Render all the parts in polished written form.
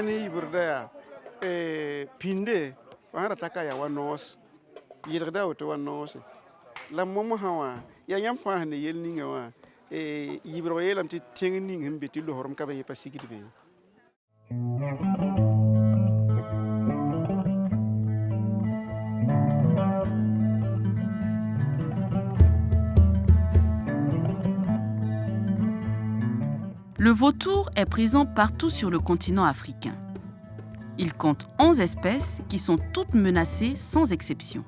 ni burda pinde wara takaya wanos yirda wato wanos la momo hawa ya yam fa ne yel ninga wa yibro yelam ti tengni himbe ti lo horom ka be pasigidi be. Le vautour est présent partout sur le continent africain. Il compte 11 espèces qui sont toutes menacées sans exception.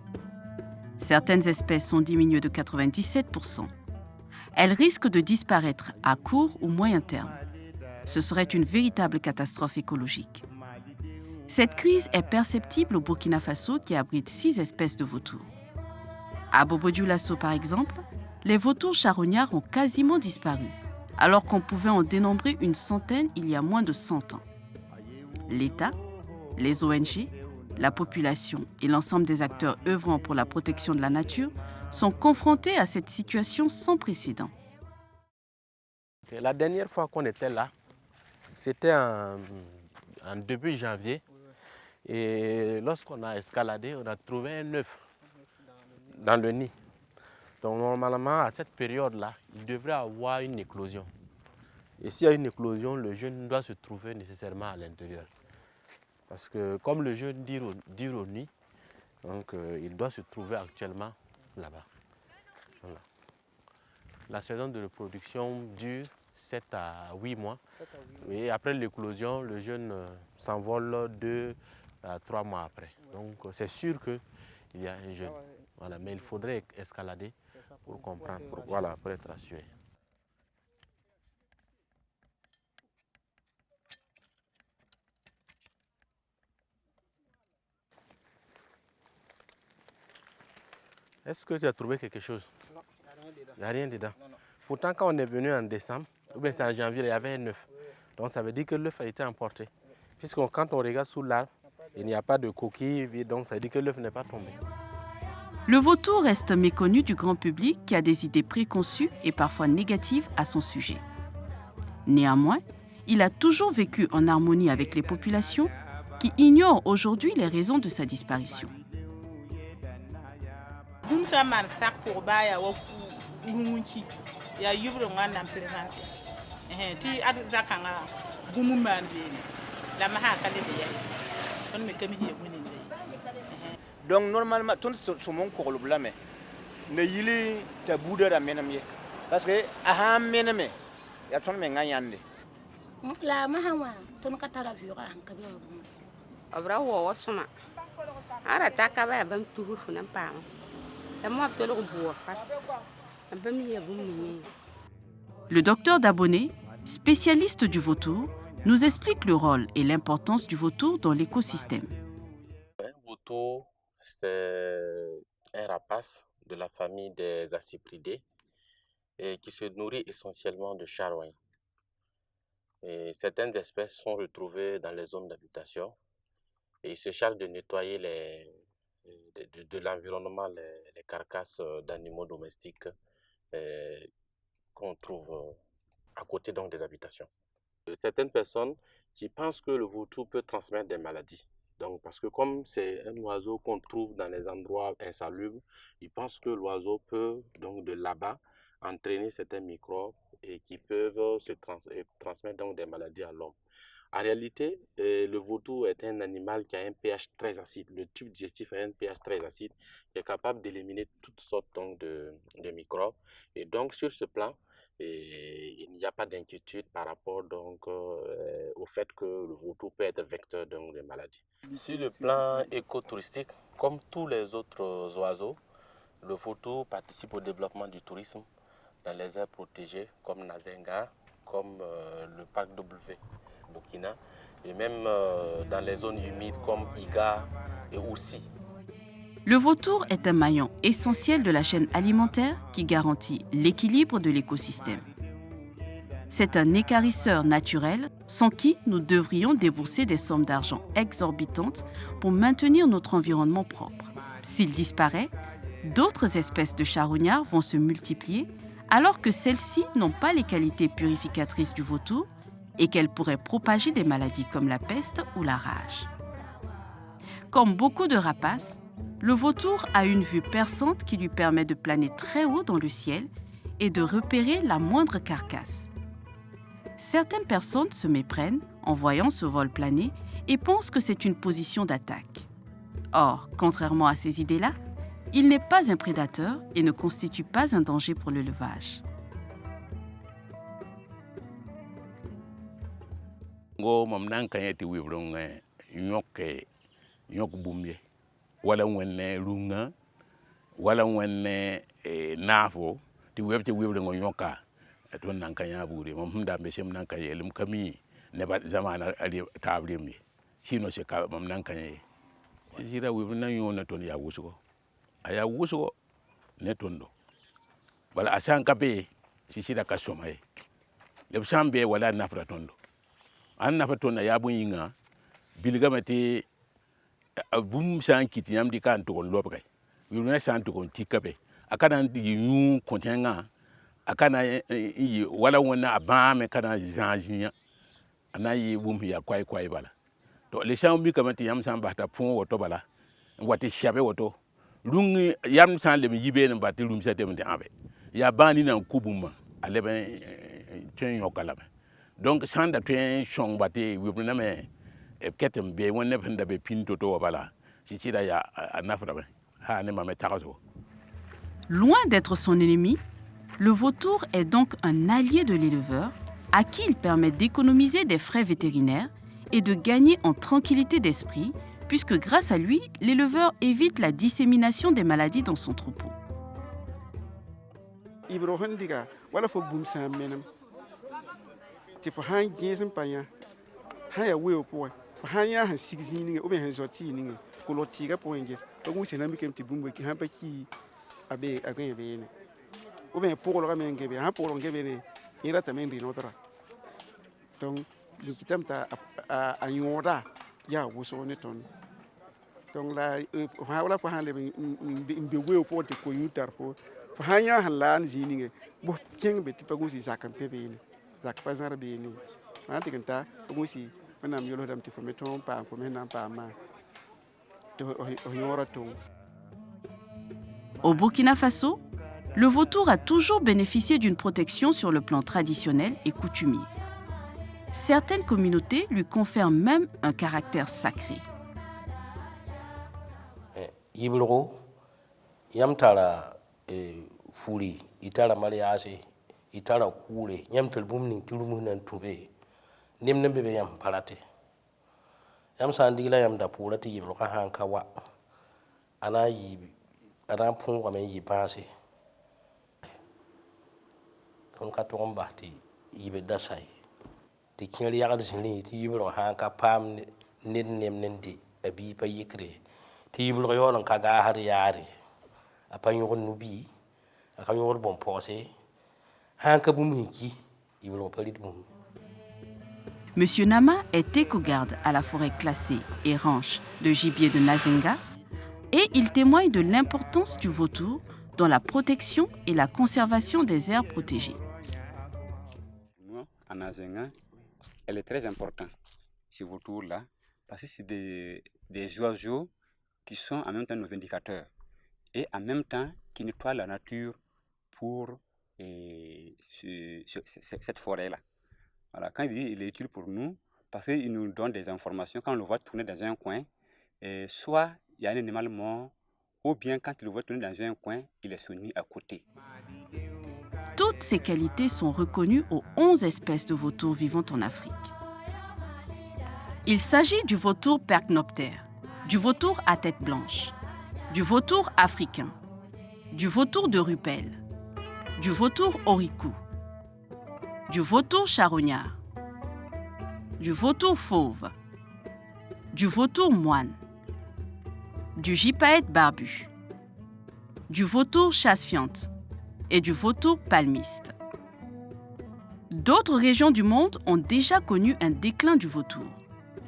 Certaines espèces sont diminuées de 97%. Elles risquent de disparaître à court ou moyen terme. Ce serait une véritable catastrophe écologique. Cette crise est perceptible au Burkina Faso qui abrite 6 espèces de vautours. À Bobo-Dioulasso par exemple, les vautours charognards ont quasiment disparu, alors qu'on pouvait en dénombrer une centaine il y a moins de 100 ans. L'État, les ONG, la population et l'ensemble des acteurs œuvrant pour la protection de la nature sont confrontés à cette situation sans précédent. La dernière fois qu'on était là, c'était en début janvier. Et lorsqu'on a escaladé, on a trouvé un œuf dans le nid. Donc normalement, à cette période-là, il devrait avoir une éclosion. Et s'il y a une éclosion, le jeune doit se trouver nécessairement à l'intérieur. Parce que comme le jeune dure au nid, donc, il doit se trouver actuellement là-bas. Voilà. La saison de reproduction dure 7 à 8 mois. Et après l'éclosion, le jeune s'envole 2 à 3 mois après. Donc c'est sûr qu'il y a un jeune. Voilà. Mais il faudrait escalader pour comprendre, pour être assuré. Est-ce que tu as trouvé quelque chose? Non, il n'y a rien dedans. Non. Pourtant, quand on est venu en décembre, ou bien c'est en janvier, il y avait un œuf. Donc ça veut dire que l'œuf a été emporté. Puisque quand on regarde sous l'arbre, il n'y a pas de coquille, donc ça veut dire que l'œuf n'est pas tombé. Le vautour reste méconnu du grand public qui a des idées préconçues et parfois négatives à son sujet. Néanmoins, il a toujours vécu en harmonie avec les populations qui ignorent aujourd'hui les raisons de sa disparition. Donc normalement tout ce monde ko blame ne yili ta boudara menamye parce que aha mename ya ton me nganyande la mahawa ton katara vura hankabe abra wo wasuma ara takaba bam tuhur funan pam mo to lo bo fas bam ye bum ni. Le docteur Daboné, spécialiste du vautour, nous explique le rôle et l'importance du vautour dans l'écosystème. Un vautour, c'est un rapace de la famille des Acipridés et qui se nourrit essentiellement de charognes. Et certaines espèces sont retrouvées dans les zones d'habitation et il se charge de nettoyer de l'environnement les carcasses d'animaux domestiques qu'on trouve à côté donc, des habitations. Certaines personnes qui pensent que le vautour peut transmettre des maladies. Donc, parce que comme c'est un oiseau qu'on trouve dans les endroits insalubres, ils pensent que l'oiseau peut donc de là-bas entraîner certains microbes et qui peuvent transmettre donc des maladies à l'homme. En réalité, le vautour est un animal qui a un pH très acide. Le tube digestif a un pH très acide qui est capable d'éliminer toutes sortes donc, de microbes. Et donc, sur ce plan, il n'y a pas d'inquiétude par rapport donc, au fait que le vautour peut être vecteur donc, de maladies. Sur le plan écotouristique, comme tous les autres oiseaux, le vautour participe au développement du tourisme dans les aires protégées comme Nazenga, comme le parc W Burkina et même dans les zones humides comme Iga et Oussi. Le vautour est un maillon essentiel de la chaîne alimentaire qui garantit l'équilibre de l'écosystème. C'est un équarrisseur naturel sans qui nous devrions débourser des sommes d'argent exorbitantes pour maintenir notre environnement propre. S'il disparaît, d'autres espèces de charognards vont se multiplier alors que celles-ci n'ont pas les qualités purificatrices du vautour et qu'elle pourrait propager des maladies comme la peste ou la rage. Comme beaucoup de rapaces, le vautour a une vue perçante qui lui permet de planer très haut dans le ciel et de repérer la moindre carcasse. Certaines personnes se méprennent en voyant ce vol planer et pensent que c'est une position d'attaque. Or, contrairement à ces idées-là, il n'est pas un prédateur et ne constitue pas un danger pour l'élevage. Ngo mam nan kan yeti wibrong nyok bumye wala wenne runga wala wenne nafo ti webte wibrong nyoka ton nan kan ya buri mam da be shem nan kan yelim kami ne ba zamana ali tablimi sino se ka mam nan kan ye sira wibrong nan yona ton ya wusugo aya wusugo ne tondo wala asan kape sisira kasomay le sambe wala nafra tondo an nafa tonna ya bun yinga bilgamati bum san kiti yam di kan to lobray wi na san to kon tikabe akana di yu kontenga akana yi wala wona abame kana janjinya anayi bum ya kwai bala to le san bi kamati yam san bata pon woto bala wati shabe woto lungi yam san le yibe ne bati lum sa temde abe ya bani nan kubuma alebe tuen yokala donc sans d'attendre chong bate wibna me ketem be wonne penda be pinto to bala si da ya anafra ha ne mame tarazo. Loin d'être son ennemi, le vautour est donc un allié de l'éleveur à qui il permet d'économiser des frais vétérinaires et de gagner en tranquillité d'esprit puisque grâce à lui, l'éleveur évite la dissémination des maladies dans son troupeau. Ibrohan diga wala fo bum sam menam ti fo han jesen panya ha ya we po fo han ya han sigzi ni o be han zoti ni ko lo ti ga po nges to mu se na mi kem ti bum ki han pa ki abe agen be ni o be po lo ga men ge be ha po lo ge be ni ira ta men ri no tra donc li kitam ta a yoda ya wo so ni ton donc la fa wala fo han le be we po ti ko yutar po hanya halan zininge bo king be tipa gusi zakam pebeni zak pazar be ni mati kanta gusi manam yolo dam ti fometon pa fomena pa ma to oyora to. Au Burkina Faso, le vautour a toujours bénéficié d'une protection sur le plan traditionnel et coutumier. Certaines communautés lui confèrent même un caractère sacré. Yiblo yamtala furi itala mariage itala kure yam telbum ning tilumu nan tube nim nan bebe yam palate yam sandila yam da pulati yiblo ka hanka wa ana yibi ana pun wa men yibase ton ka to mbati yibe dasai ti kiri yagal sinli ti yiblo hanka pam nin nem nendi abi pa yikre ti yiblo yolan ka ga har yari apanyo nubi akanyo bon posé hanka bumiki iblo palit bum. Monsieur Nama est éco-garde à la forêt classée et ranch de gibier de Nazenga et il témoigne de l'importance du vautour dans la protection et la conservation des aires protégées. À Nazenga, elle est très importante, ce vautour-là, parce que c'est des oiseaux qui sont en même temps nos indicateurs et en même temps qui nettoient la nature pour cette forêt-là. Voilà. Quand il est utile pour nous, parce qu'il nous donne des informations, quand on le voit tourner dans un coin, soit il y a un animal mort, ou bien quand il le voit tourner dans un coin, il est soumis à côté. Toutes ces qualités sont reconnues aux 11 espèces de vautours vivant en Afrique. Il s'agit du vautour percnoptère, du vautour à tête blanche, du vautour africain, du vautour de Rupel, du vautour oricoux, du vautour charognard, du vautour fauve, du vautour moine, du gypaète barbu, du vautour chasse-fiente et du vautour palmiste. D'autres régions du monde ont déjà connu un déclin du vautour.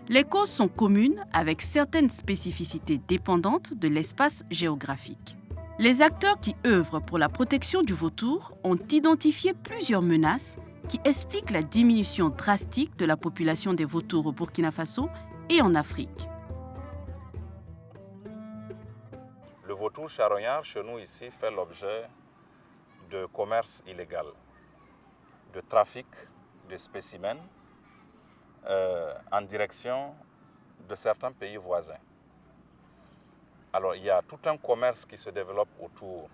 Les causes sont communes avec certaines spécificités dépendantes de l'espace géographique. Les acteurs qui œuvrent pour la protection du vautour ont identifié plusieurs menaces qui explique la diminution drastique de la population des vautours au Burkina Faso et en Afrique. Le vautour charognard, chez nous ici, fait l'objet de commerce illégal, de trafic de spécimens en direction de certains pays voisins. Alors, il y a tout un commerce qui se développe autour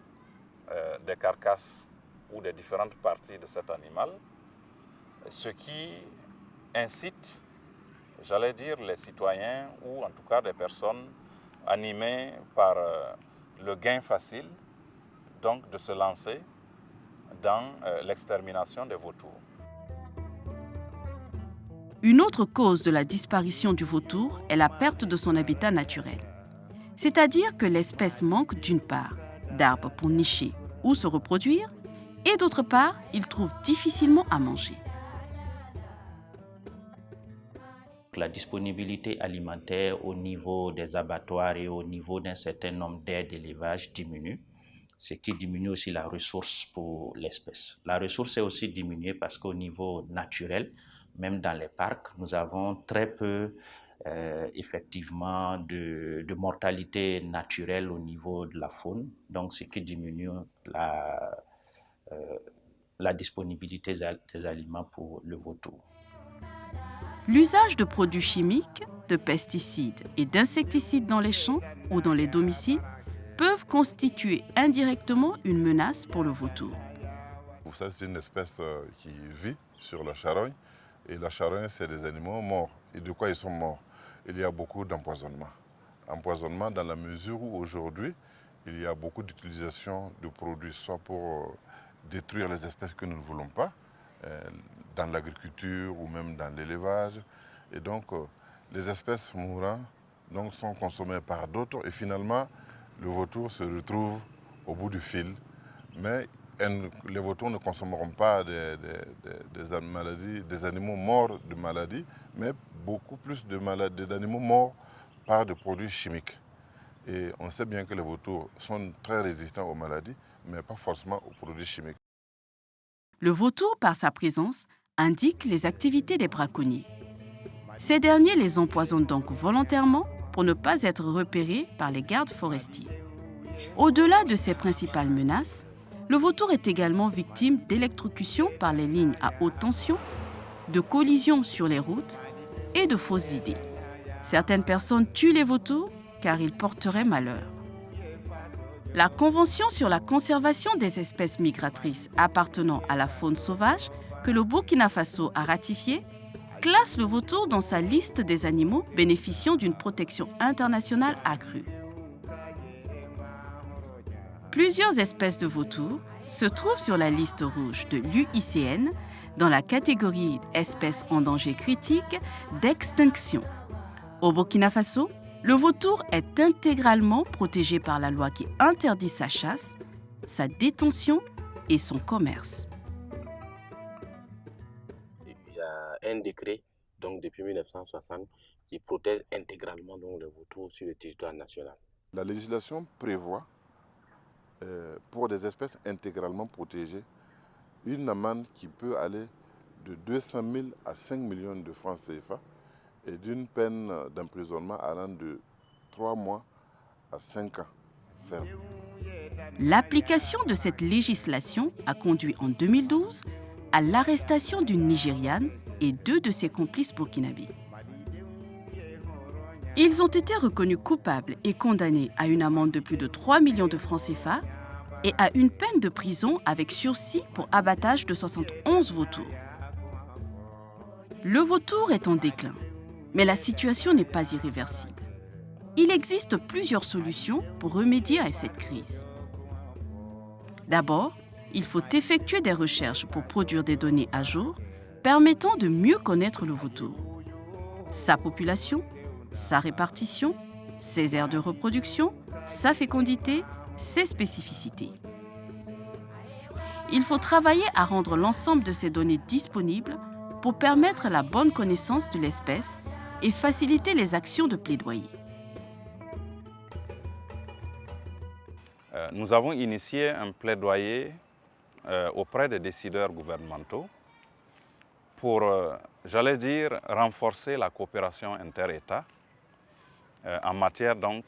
des carcasses ou des différentes parties de cet animal, ce qui incite, j'allais dire, les citoyens ou en tout cas des personnes animées par le gain facile, donc de se lancer dans l'extermination des vautours. Une autre cause de la disparition du vautour est la perte de son habitat naturel. C'est-à-dire que l'espèce manque d'une part d'arbres pour nicher ou se reproduire, et d'autre part, il trouve difficilement à manger. La disponibilité alimentaire au niveau des abattoirs et au niveau d'un certain nombre d'aires d'élevage diminue, ce qui diminue aussi la ressource pour l'espèce. La ressource est aussi diminuée parce qu'au niveau naturel, même dans les parcs, nous avons très peu effectivement de mortalité naturelle au niveau de la faune, donc ce qui diminue la disponibilité des aliments pour le vautour. L'usage de produits chimiques, de pesticides et d'insecticides dans les champs ou dans les domiciles peuvent constituer indirectement une menace pour le vautour. Ça, c'est une espèce qui vit sur la charogne. Et la charogne, c'est des animaux morts. Et de quoi ils sont morts? Il y a beaucoup d'empoisonnement. Empoisonnement dans la mesure où aujourd'hui, il y a beaucoup d'utilisation de produits, soit pour détruire les espèces que nous ne voulons pas, dans l'agriculture ou même dans l'élevage. Et donc, les espèces mourant donc, sont consommées par d'autres. Et finalement, le vautour se retrouve au bout du fil. Mais les vautours ne consommeront pas des maladies, des animaux morts de maladies, mais beaucoup plus d'animaux morts par des produits chimiques. Et on sait bien que les vautours sont très résistants aux maladies, mais pas forcément aux produits chimiques. Le vautour, par sa présence, indique les activités des braconniers. Ces derniers les empoisonnent donc volontairement pour ne pas être repérés par les gardes forestiers. Au-delà de ces principales menaces, le vautour est également victime d'électrocution par les lignes à haute tension, de collisions sur les routes et de fausses idées. Certaines personnes tuent les vautours car ils porteraient malheur. La Convention sur la conservation des espèces migratrices appartenant à la faune sauvage que le Burkina Faso a ratifiée classe le vautour dans sa liste des animaux bénéficiant d'une protection internationale accrue. Plusieurs espèces de vautours se trouvent sur la liste rouge de l'UICN dans la catégorie espèces en danger critique d'extinction. Au Burkina Faso, le vautour est intégralement protégé par la loi qui interdit sa chasse, sa détention et son commerce. Il y a un décret donc, depuis 1960 qui protège intégralement donc, le vautour sur le territoire national. La législation prévoit pour des espèces intégralement protégées, une amende qui peut aller de 200 000 à 5 millions de francs CFA et d'une peine d'emprisonnement allant de 3 mois à 5 ans ferme. L'application de cette législation a conduit en 2012 à l'arrestation d'une Nigériane et 2 de ses complices burkinabés. Ils ont été reconnus coupables et condamnés à une amende de plus de 3 millions de francs CFA et à une peine de prison avec sursis pour abattage de 71 vautours. Le vautour est en déclin, mais la situation n'est pas irréversible. Il existe plusieurs solutions pour remédier à cette crise. D'abord, il faut effectuer des recherches pour produire des données à jour permettant de mieux connaître le vautour, sa population, sa répartition, ses aires de reproduction, sa fécondité, ses spécificités. Il faut travailler à rendre l'ensemble de ces données disponibles pour permettre la bonne connaissance de l'espèce et faciliter les actions de plaidoyer. Nous avons initié un plaidoyer auprès des décideurs gouvernementaux pour, j'allais dire, renforcer la coopération inter-États en matière donc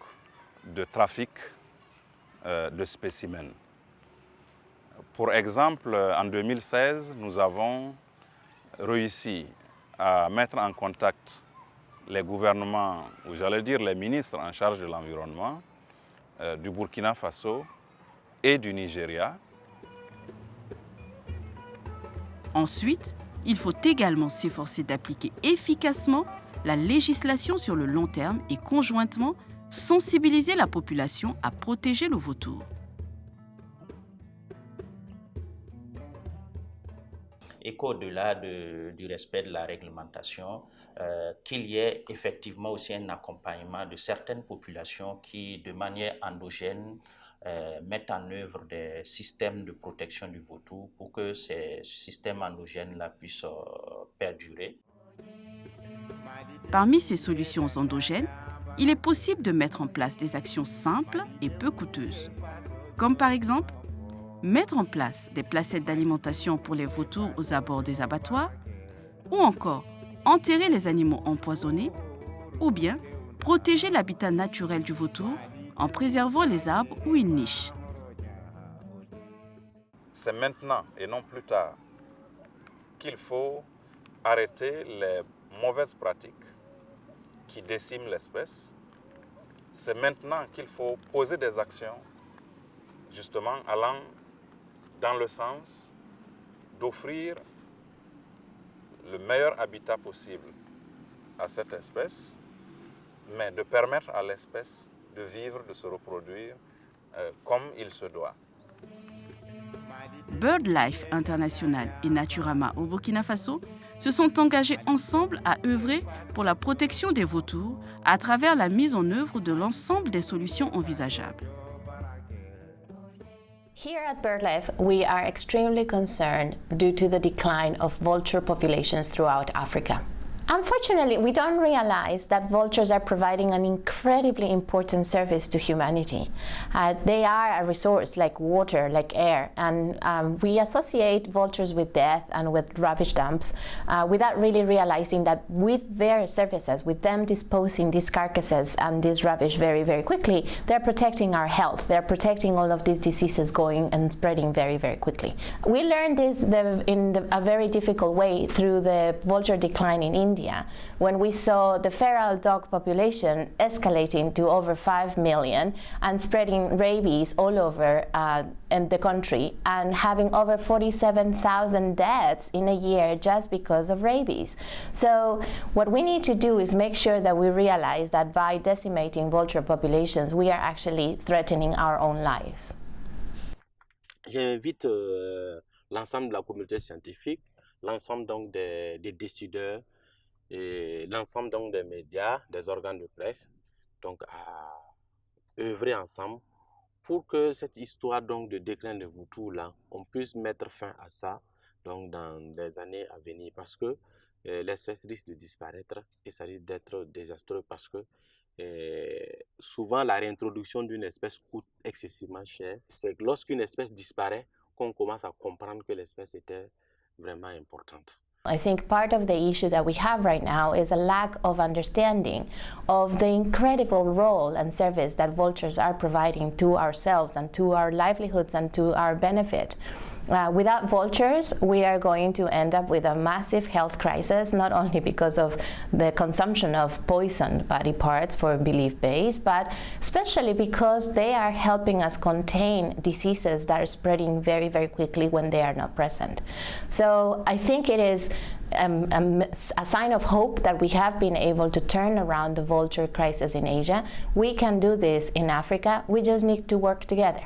de trafic de spécimens. Pour exemple, en 2016, nous avons réussi à mettre en contact les gouvernements, ou j'allais dire les ministres en charge de l'environnement du Burkina Faso et du Nigeria. Ensuite, il faut également s'efforcer d'appliquer efficacement la législation sur le long terme et conjointement sensibiliser la population à protéger le vautour. Et qu'au-delà du respect de la réglementation, qu'il y ait effectivement aussi un accompagnement de certaines populations qui, de manière endogène, mettent en œuvre des systèmes de protection du vautour pour que ces systèmes endogènes-là puissent perdurer. Parmi ces solutions endogènes, il est possible de mettre en place des actions simples et peu coûteuses, comme par exemple mettre en place des placettes d'alimentation pour les vautours aux abords des abattoirs, ou encore enterrer les animaux empoisonnés, ou bien protéger l'habitat naturel du vautour en préservant les arbres ou une niche. C'est maintenant et non plus tard qu'il faut arrêter les mauvaises pratiques qui déciment l'espèce. C'est maintenant qu'il faut poser des actions justement allant dans le sens d'offrir le meilleur habitat possible à cette espèce, mais de permettre à l'espèce de vivre, de se reproduire comme il se doit. BirdLife International et Naturama au Burkina Faso se sont engagés ensemble à œuvrer pour la protection des vautours à travers la mise en œuvre de l'ensemble des solutions envisageables. Here at BirdLife, we are extremely concerned due to the decline of vulture populations throughout Africa. Unfortunately, we don't realize that vultures are providing an incredibly important service to humanity. They are a resource like water, like air, and we associate vultures with death and with rubbish dumps without really realizing that with their services, with them disposing these carcasses and this rubbish very, very quickly, they're protecting our health. They're protecting all of these diseases going and spreading very, very quickly. We learned this in a very difficult way through the vulture decline in India, when we saw the feral dog population escalating to over 5 million and spreading rabies all over in the country and having over 47,000 deaths in a year just because of rabies. So what we need to do is make sure that we realize that by decimating vulture populations, we are actually threatening our own lives. J'invite l'ensemble de la communauté scientifique, l'ensemble donc des décideurs, et l'ensemble donc des médias, des organes de presse, donc à œuvrer ensemble pour que cette histoire donc de déclin de vautours là, on puisse mettre fin à ça donc dans les années à venir, parce que l'espèce risque de disparaître et ça risque d'être désastreux parce que souvent la réintroduction d'une espèce coûte excessivement cher. C'est lorsqu'une espèce disparaît qu'on commence à comprendre que l'espèce était vraiment importante. I think part of the issue that we have right now is a lack of understanding of the incredible role and service that vultures are providing to ourselves and to our livelihoods and to our benefit. Without vultures, we are going to end up with a massive health crisis, not only because of the consumption of poisoned body parts for belief base, but especially because they are helping us contain diseases that are spreading very, very quickly when they are not present. So I think it is a sign of hope that we have been able to turn around the vulture crisis in Asia. We can do this in Africa. We just need to work together.